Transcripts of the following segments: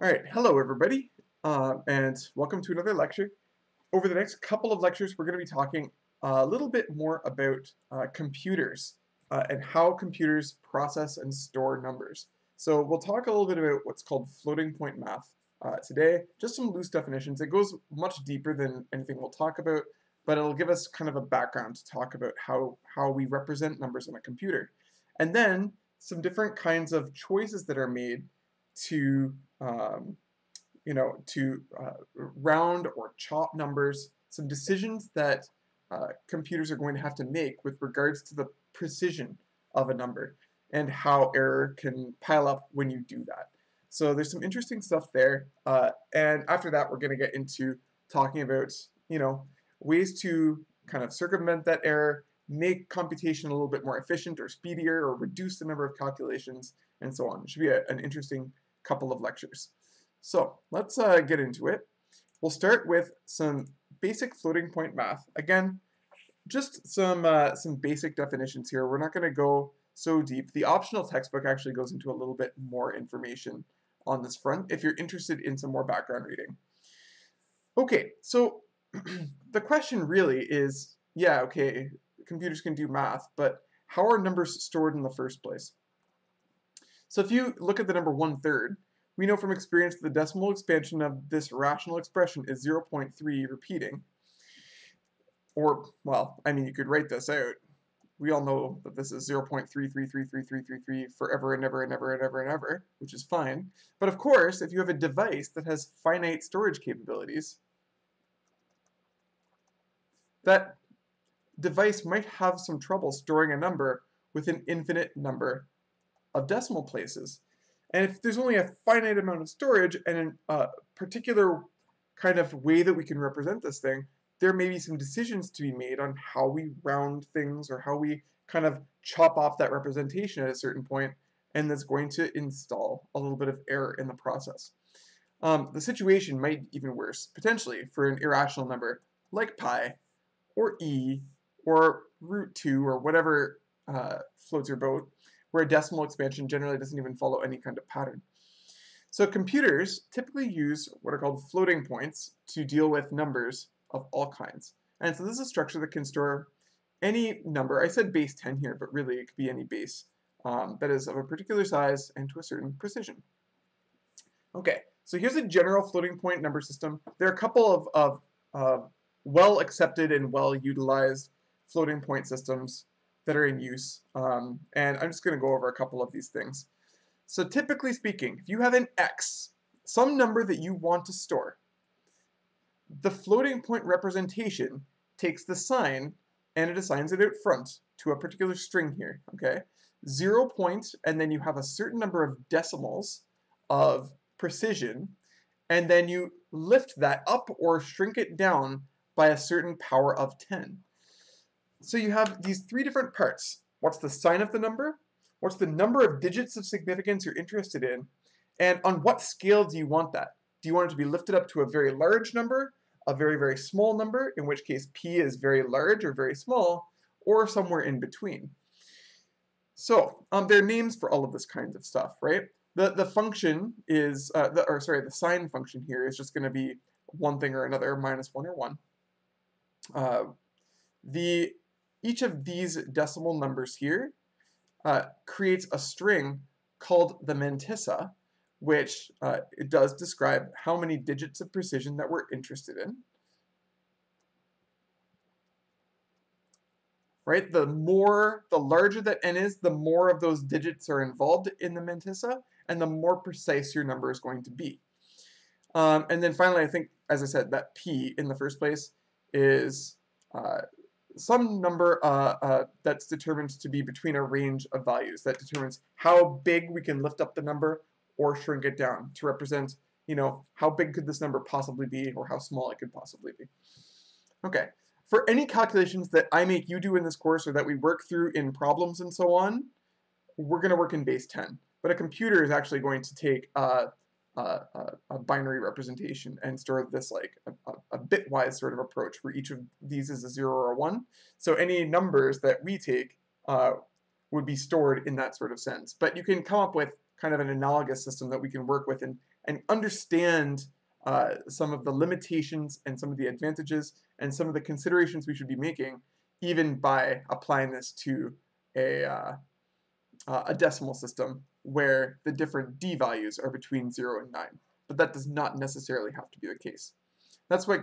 All right, hello everybody, and welcome to another lecture. Over the next couple of lectures, we're going to be talking a little bit more about computers and how computers process and store numbers. So we'll talk a little bit about what's called floating point math today, just some loose definitions. It goes much deeper than anything we'll talk about, but it'll give us kind of a background to talk about how we represent numbers on a computer. And then some different kinds of choices that are made to round or chop numbers, some decisions that computers are going to have to make with regards to the precision of a number and how error can pile up when you do that. So there's some interesting stuff there, and after that we're going to get into talking about ways to kind of circumvent that error, make computation a little bit more efficient or speedier, or reduce the number of calculations, and so on. It should be an interesting couple of lectures. So let's get into it. We'll start with some basic floating point math. Again, just some basic definitions here. We're not going to go so deep. The optional textbook actually goes into a little bit more information on this front if you're interested in some more background reading. Okay, so the question really is, yeah, okay, computers can do math, but how are numbers stored in the first place? So if you look at the number 1/3, we know from experience that the decimal expansion of this rational expression is 0.3 repeating. Or, well, I mean, you could write this out. We all know that this is 0.33333333 forever and ever and ever and ever and ever, which is fine. But of course, if you have a device that has finite storage capabilities, that device might have some trouble storing a number with an infinite number of decimal places. And if there's only a finite amount of storage and a particular kind of way that we can represent this thing, there may be some decisions to be made on how we round things or how we kind of chop off that representation at a certain point, and that's going to install a little bit of error in the process. The situation might be even worse, potentially, for an irrational number like pi or e or √2 or whatever floats your boat, where a decimal expansion generally doesn't even follow any kind of pattern. So computers typically use what are called floating points to deal with numbers of all kinds. And so this is a structure that can store any number. I said base 10 here, but really it could be any base that is of a particular size and to a certain precision. Okay, so here's a general floating point number system. There are a couple of well accepted and well utilized floating point systems that are in use, and I'm just going to go over a couple of these things. So typically speaking, if you have an x, some number that you want to store, the floating point representation takes the sign and it assigns it out front to a particular string here, okay? 0 point, and then you have a certain number of decimals of precision, and then you lift that up or shrink it down by a certain power of 10. So you have these three different parts. What's the sign of the number? What's the number of digits of significance you're interested in? And on what scale do you want that? Do you want it to be lifted up to a very large number, a very, very small number, in which case p is very large or very small, or somewhere in between? So there are names for all of this kinds of stuff, right? The function is, the sign function here is just going to be one thing or another, -1 or 1. Each of these decimal numbers here creates a string called the Mantissa, which it does describe how many digits of precision that we're interested in. Right? The larger that n is, the more of those digits are involved in the Mantissa, and the more precise your number is going to be. And then finally, I think, as I said, that p in the first place is some number that's determined to be between a range of values that determines how big we can lift up the number or shrink it down to represent, how big could this number possibly be or how small it could possibly be. Okay, for any calculations that I make you do in this course or that we work through in problems and so on, we're going to work in base 10. But a computer is actually going to take a binary representation and store this like a bitwise sort of approach where each of these is a 0 or a 1. So any numbers that we take would be stored in that sort of sense. But you can come up with kind of an analogous system that we can work with and and understand some of the limitations and some of the advantages and some of the considerations we should be making, even by applying this to a decimal system where the different d values are between 0 and 9. But that does not necessarily have to be the case. That's what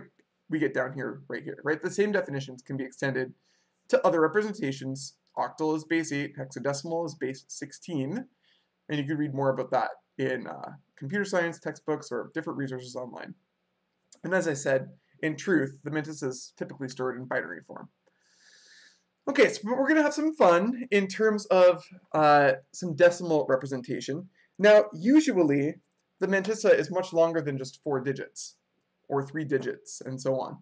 we get down here, right? The same definitions can be extended to other representations. Octal is base 8, hexadecimal is base 16, and you can read more about that in computer science textbooks or different resources online. And as I said, in truth, the Mantissa is typically stored in binary form. Okay, so we're going to have some fun in terms of some decimal representation. Now, usually, the Mantissa is much longer than just 4 digits, or 3 digits, and so on.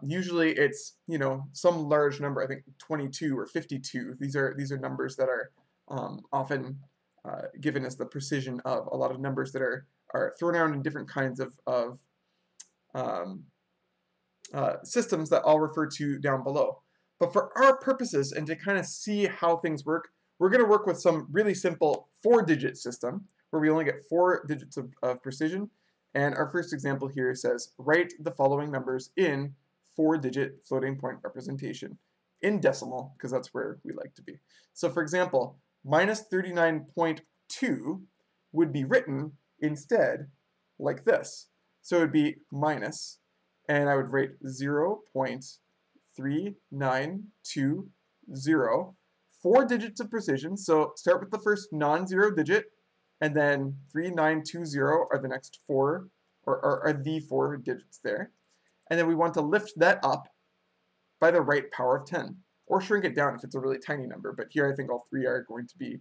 Usually it's, you know, some large number, I think 22 or 52. These are numbers that are often given as the precision of a lot of numbers that are thrown around in different kinds of systems that I'll refer to down below. But for our purposes and to kind of see how things work, we're going to work with some really simple 4-digit system where we only get 4 digits of precision. And our first example here says, write the following numbers in 4-digit floating point representation in decimal, because that's where we like to be. So for example, minus 39.2 would be written instead like this. So it would be minus, and I would write 0.3920, 4 digits of precision. So start with the first non-zero digit, and then 3920 are the next 4, or are the 4 digits there. And then we want to lift that up by the right power of 10, or shrink it down if it's a really tiny number. But here I think all 3 are going to be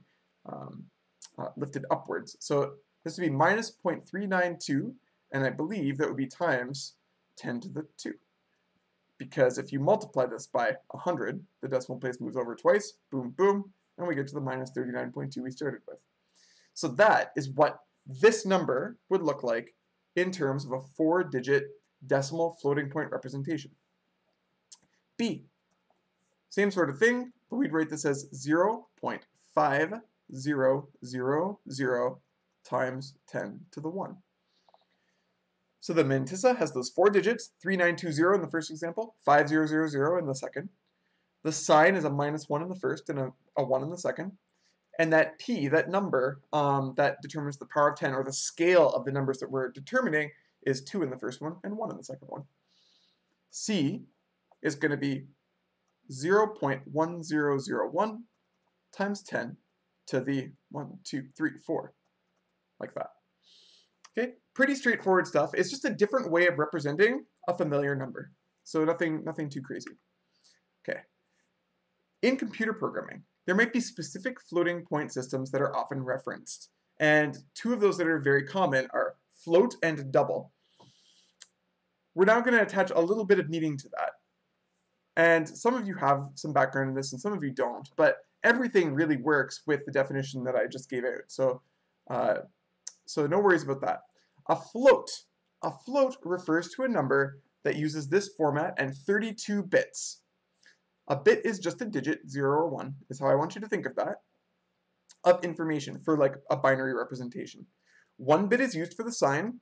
lifted upwards. So this would be minus 0.392, and I believe that would be times 10 to the 2. Because if you multiply this by 100, the decimal place moves over twice, boom, boom, and we get to the minus 39.2 we started with. So that is what this number would look like in terms of a 4-digit decimal floating point representation. B, same sort of thing, but we'd write this as 0.5000 times 10 to the 1. So the Mantissa has those 4 digits, 3920 in the first example, 5000 in the second. The sign is a -1 in the first and a 1 in the second. And that p, that number that determines the power of 10, or the scale of the numbers that we're determining, is 2 in the first one and 1 in the second one. C is going to be 0.1001 times 10 to the 1, 2, 3, 4, like that. Okay, pretty straightforward stuff. It's just a different way of representing a familiar number. So nothing too crazy. Okay. In computer programming, there might be specific floating point systems that are often referenced. And 2 of those that are very common are float and double. We're now going to attach a little bit of meaning to that. And some of you have some background in this and some of you don't, but everything really works with the definition that I just gave out. So no worries about that. A float refers to a number that uses this format and 32 bits. A bit is just a digit, 0 or 1, is how I want you to think of that, of information for like a binary representation. 1 bit is used for the sign,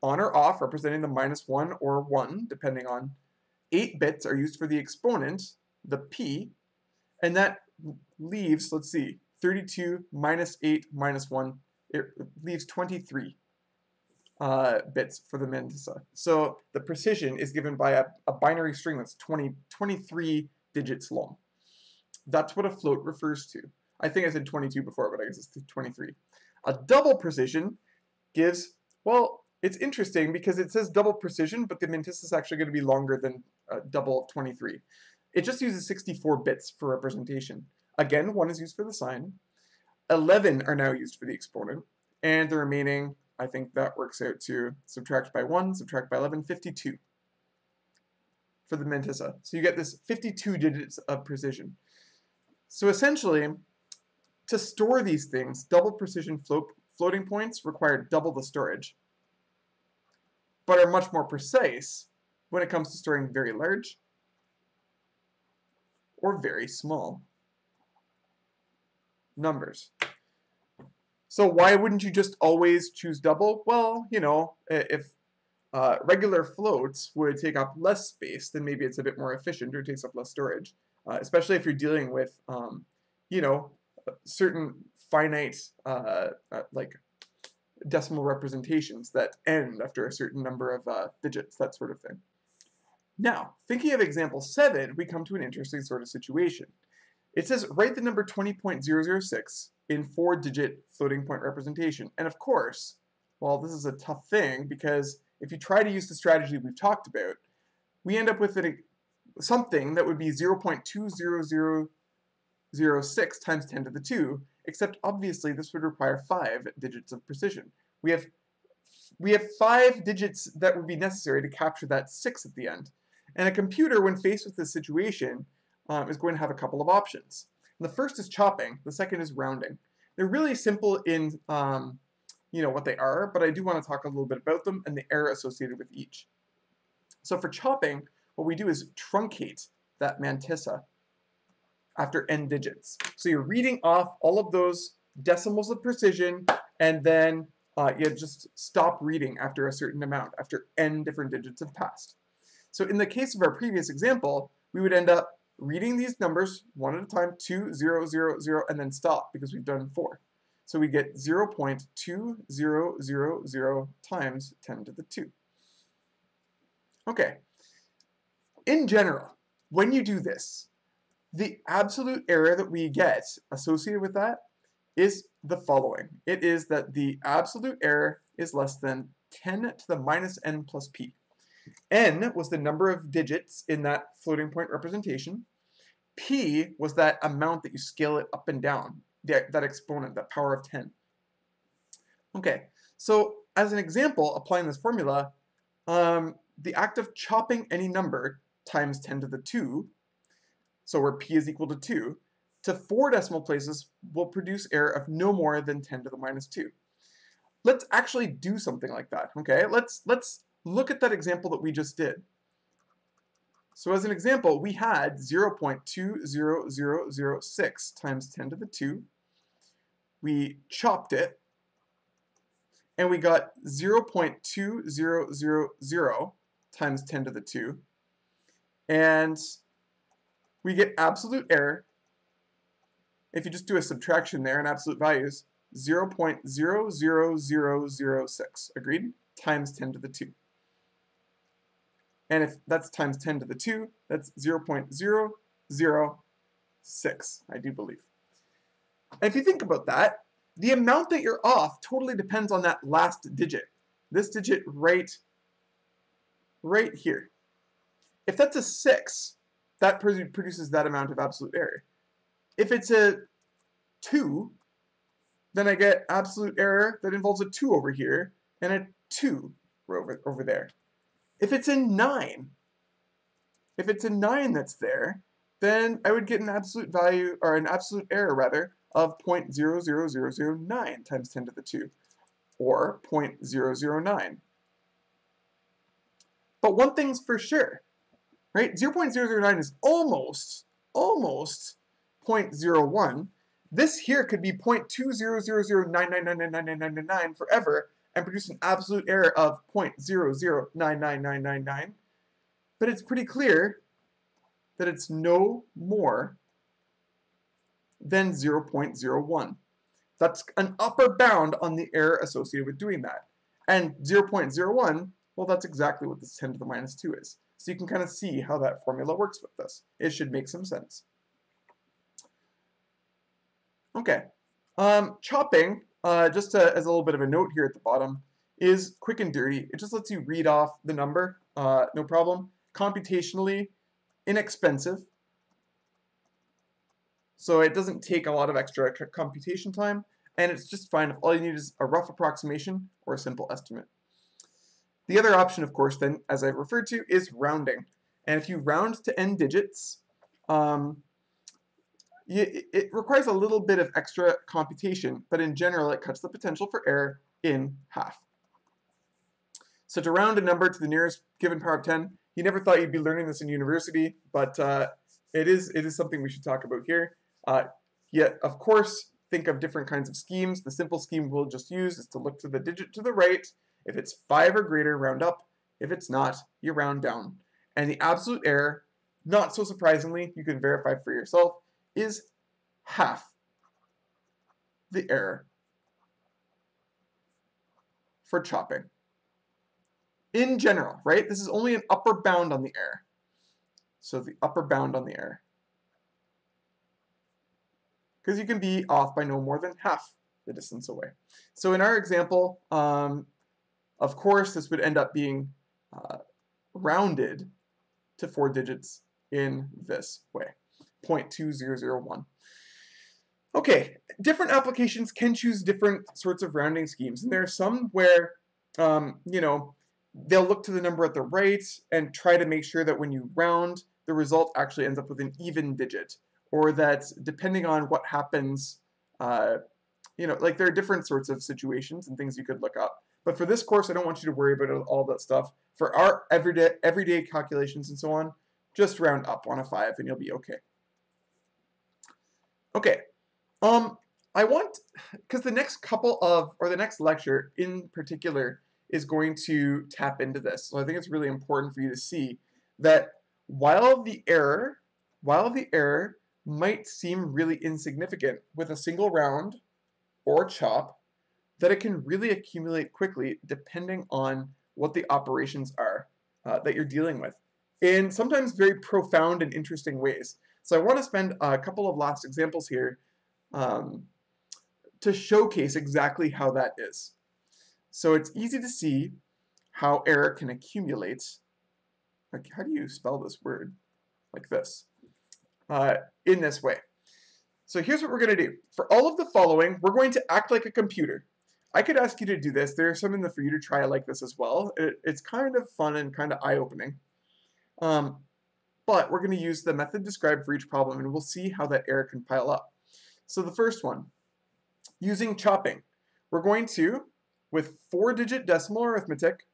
on or off, representing the -1 or 1, depending on. 8 bits are used for the exponent, the p, and that leaves, let's see, 32 minus 8 minus 1, it leaves 23 bits for the Mantissa. So the precision is given by a binary string that's 23 digits long. That's what a float refers to. I think I said 22 before, but I guess it's 23. A double precision gives, well, it's interesting because it says double precision, but the Mantissa is actually going to be longer than double of 23. It just uses 64 bits for representation. Again, 1 is used for the sign. 11 are now used for the exponent, and the remaining, I think that works out to subtract by 1, subtract by 11, 52 for the Mantissa. So you get this 52 digits of precision. So essentially, to store these things, double precision floating points require double the storage, but are much more precise when it comes to storing very large or very small numbers. So why wouldn't you just always choose double? Well, you know, if regular floats would take up less space, then maybe it's a bit more efficient or takes up less storage, especially if you're dealing with, you know, certain finite, like decimal representations that end after a certain number of digits, that sort of thing. Now, thinking of example 7, we come to an interesting sort of situation. It says, write the number 20.006 in 4-digit floating point representation. And of course, well, this is a tough thing because if you try to use the strategy we've talked about, we end up with something that would be 0.20006 times 10 to the 2, except obviously this would require 5 digits of precision. We have 5 digits that would be necessary to capture that 6 at the end. And a computer, when faced with this situation, is going to have a couple of options. And the first is chopping, the second is rounding. They're really simple in you know what they are, but I do want to talk a little bit about them and the error associated with each. So for chopping, what we do is truncate that mantissa after n digits. So you're reading off all of those decimals of precision, and then you just stop reading after a certain amount, after n different digits have passed. So in the case of our previous example, we would end up reading these numbers one at a time, 2, 0, 0, 0, and then stop because we've done 4. So we get 0.2000 times 10 to the 2. Okay. In general, when you do this, the absolute error that we get associated with that is the following. It is that the absolute error is less than 10 to the minus n plus p. N was the number of digits in that floating point representation. P was that amount that you scale it up and down, that exponent, that power of 10. Okay, so as an example, applying this formula, the act of chopping any number times 10 to the 2, so where p is equal to 2, to 4 decimal places will produce error of no more than 10 to the minus 2. Let's actually do something like that, okay? Let's look at that example that we just did. So as an example, we had 0.20006 times 10 to the 2. We chopped it, and we got 0.2000 times 10 to the 2. And we get absolute error. If you just do a subtraction there in absolute values, 0.00006, agreed? Times 10 to the 2. And if that's times 10 to the 2, that's 0.006, I do believe. And if you think about that, the amount that you're off totally depends on that last digit. This digit right here. If that's a 6, that produces that amount of absolute error. If it's a 2, then I get absolute error that involves a 2 over here and a 2 over there. If it's a 9, that's there, then I would get an absolute value, or an absolute error rather, of 0.00009 times 10 to the 2, or 0.009. But one thing's for sure, right? 0.009 is almost 0.01. This here could be 0.20009999999 forever and produce an absolute error of 0.00999999. But it's pretty clear that it's no more than 0.01. That's an upper bound on the error associated with doing that. And 0.01, well, that's exactly what this 10 to the minus 2 is. So you can kind of see how that formula works with this. It should make some sense. Okay, chopping, just as a little bit of a note here at the bottom, is quick and dirty. It just lets you read off the number, no problem. Computationally inexpensive. So it doesn't take a lot of extra computation time, and it's just fine if all you need is a rough approximation or a simple estimate. The other option, of course, then, as I've referred to, is rounding. And if you round to n digits, it requires a little bit of extra computation, but in general, it cuts the potential for error in half. So to round a number to the nearest given power of 10, you never thought you'd be learning this in university, but it is something we should talk about here. Yet, of course, think of different kinds of schemes. The simple scheme we'll just use is to look to the digit to the right. If it's 5 or greater, round up. If it's not, you round down. And the absolute error, not so surprisingly, you can verify for yourself, is half the error for chopping. In general, right? This is only an upper bound on the error. So the upper bound on the error. Because you can be off by no more than half the distance away. So in our example, of course, this would end up being rounded to 4 digits in this way, 0.2001. Okay, different applications can choose different sorts of rounding schemes, and there are some where, you know, they'll look to the number at the right and try to make sure that when you round, the result actually ends up with an even digit, or that depending on what happens, you know, like there are different sorts of situations and things you could look up. But for this course, I don't want you to worry about all that stuff. For our everyday calculations and so on, just round up on a 5 and you'll be okay. Okay, I want, because the next couple of, or the next lecture in particular is going to tap into this. So I think it's really important for you to see that while the error might seem really insignificant with a single round or chop, that it can really accumulate quickly depending on what the operations are that you're dealing with, in sometimes very profound and interesting ways. So I want to spend a couple of last examples here to showcase exactly how that is. So it's easy to see how error can accumulate. Like, how do you spell this word? Like this. In this way. So here's what we're going to do. For all of the following, we're going to act like a computer. I could ask you to do this. There's something for you to try like this as well. It's kind of fun and kind of eye-opening. But we're going to use the method described for each problem, and we'll see how that error can pile up. So the first one, using chopping. We're going to, with 4-digit decimal arithmetic,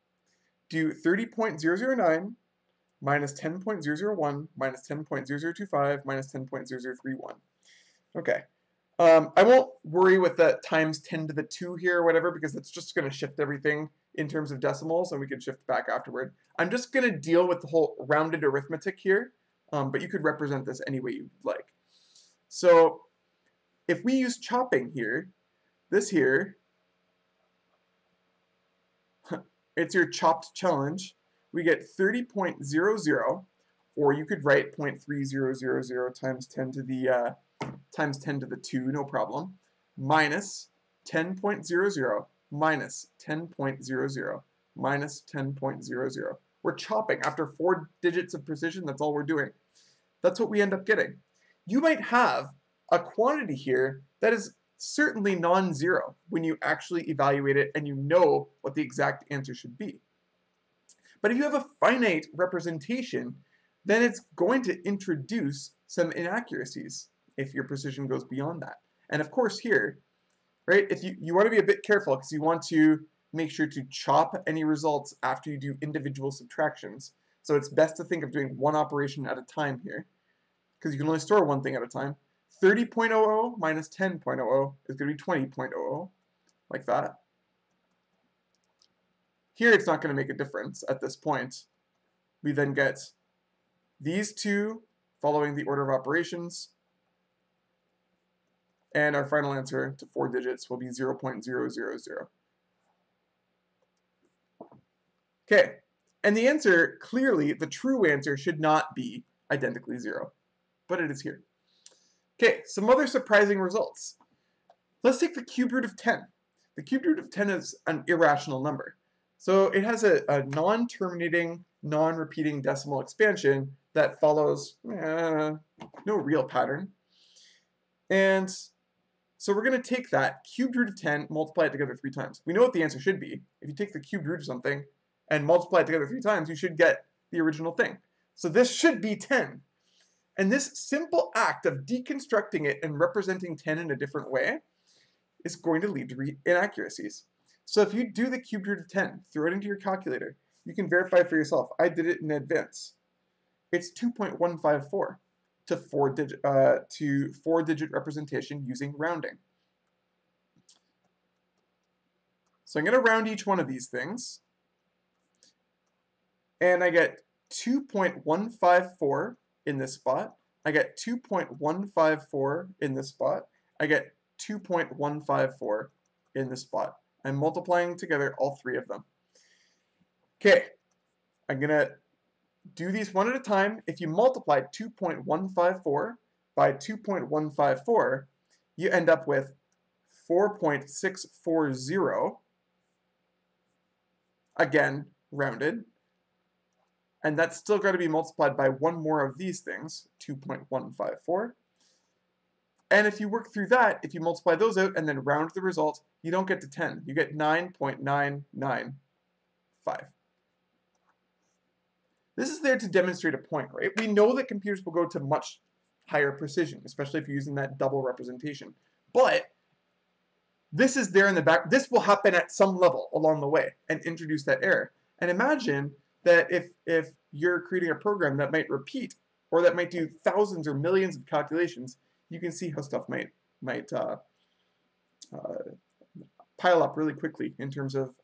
do 30.009 minus 10.001 minus 10.0025 minus 10.0031. Okay. I won't worry with the times 10 to the 2 here or whatever, because it's just going to shift everything in terms of decimals, and we can shift back afterward. I'm just going to deal with the whole rounded arithmetic here, but you could represent this any way you'd like. So if we use chopping here, this here, it's your chopped challenge. We get 30.00, or you could write 0.3000 times 10 to the times 10 to the 2, no problem, minus 10.00 minus 10.00 minus 10.00. We're chopping after 4 digits of precision. That's all we're doing. That's what we end up getting. You might have a quantity here that is certainly non-zero when you actually evaluate it and you know what the exact answer should be. But if you have a finite representation, then it's going to introduce some inaccuracies if your precision goes beyond that. And of course here, right, if you want to be a bit careful because you want to make sure to chop any results after you do individual subtractions. So it's best to think of doing one operation at a time here, because you can only store one thing at a time. 30.00 minus 10.00 is going to be 20.00, like that. Here it's not going to make a difference at this point. We then get these two following the order of operations, and our final answer to 4 digits will be 0.000. Okay, and the answer, clearly, the true answer should not be identically 0, but it is here. Okay, some other surprising results. Let's take the cube root of 10. The cube root of 10 is an irrational number. So it has a non-terminating, non-repeating decimal expansion that follows no real pattern. And so we're going to take that cubed root of 10, multiply it together 3 times. We know what the answer should be. If you take the cubed root of something and multiply it together 3 times, you should get the original thing. So this should be 10. And this simple act of deconstructing it and representing 10 in a different way is going to lead to inaccuracies. So if you do the cubed root of 10, throw it into your calculator, you can verify for yourself. I did it in advance. It's 2.154 to 4-digit representation using rounding. So I'm going to round each one of these things. And I get 2.154 in this spot. I get 2.154 in this spot. I get 2.154 in this spot. I'm multiplying together all three of them. Okay, I'm going to do these one at a time. If you multiply 2.154 by 2.154, you end up with 4.640, again, rounded. And that's still got to be multiplied by one more of these things, 2.154. And if you work through that, if you multiply those out and then round the result, you don't get to 10. You get 9.995. This is there to demonstrate a point, right? We know that computers will go to much higher precision, especially if you're using that double representation. But this is there in the back. This will happen at some level along the way and introduce that error. And imagine that if you're creating a program that might repeat or that might do thousands or millions of calculations, you can see how stuff might pile up really quickly in terms of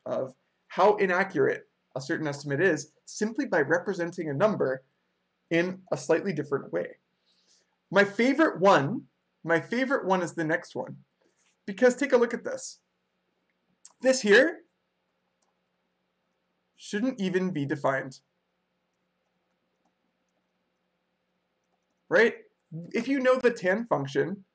how inaccurate a certain estimate is simply by representing a number in a slightly different way. My favorite one is the next one, because take a look at this. This here shouldn't even be defined, right? If you know the tan function,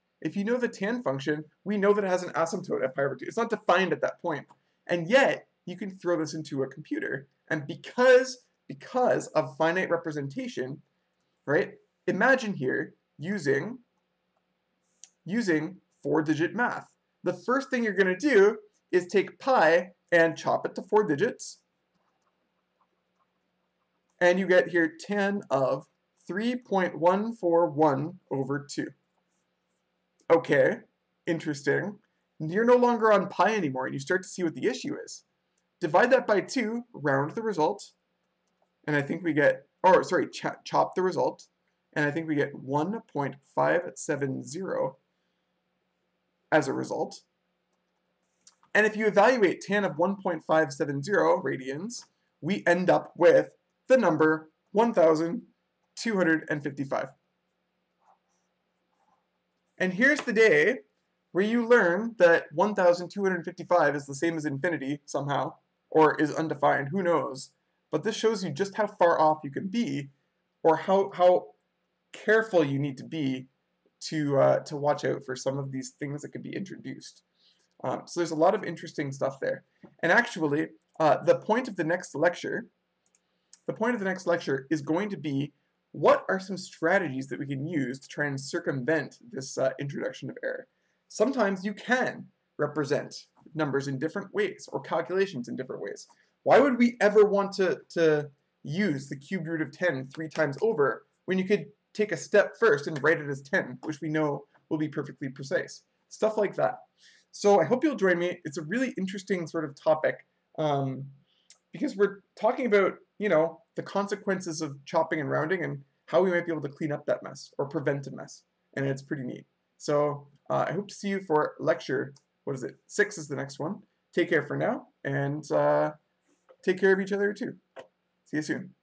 we know that it has an asymptote at pi over 2. It's not defined at that point. And yet, you can throw this into a computer. And because of finite representation, right? Imagine here using 4-digit math. The first thing you're going to do is take pi and chop it to 4 digits. And you get here tan of 3.141 over 2. Okay, interesting. You're no longer on pi anymore, and you start to see what the issue is. Divide that by 2, round the result, and I think we get, chop the result, and I think we get 1.570 as a result. And if you evaluate tan of 1.570 radians, we end up with the number 1,255. And here's the day where you learn that 1,255 is the same as infinity somehow, or is undefined, who knows. But this shows you just how far off you can be, or how careful you need to be to watch out for some of these things that could be introduced. So there's a lot of interesting stuff there. And actually, the point of the next lecture is going to be, what are some strategies that we can use to try and circumvent this introduction of error? Sometimes you can represent numbers in different ways or calculations in different ways. Why would we ever want to use the cubed root of 10 3 times over when you could take a step first and write it as 10, which we know will be perfectly precise? Stuff like that. So I hope you'll join me. It's a really interesting sort of topic because we're talking about, the consequences of chopping and rounding and how we might be able to clean up that mess or prevent a mess. And it's pretty neat. So I hope to see you for lecture, 6 is the next one. Take care for now, and take care of each other too. See you soon.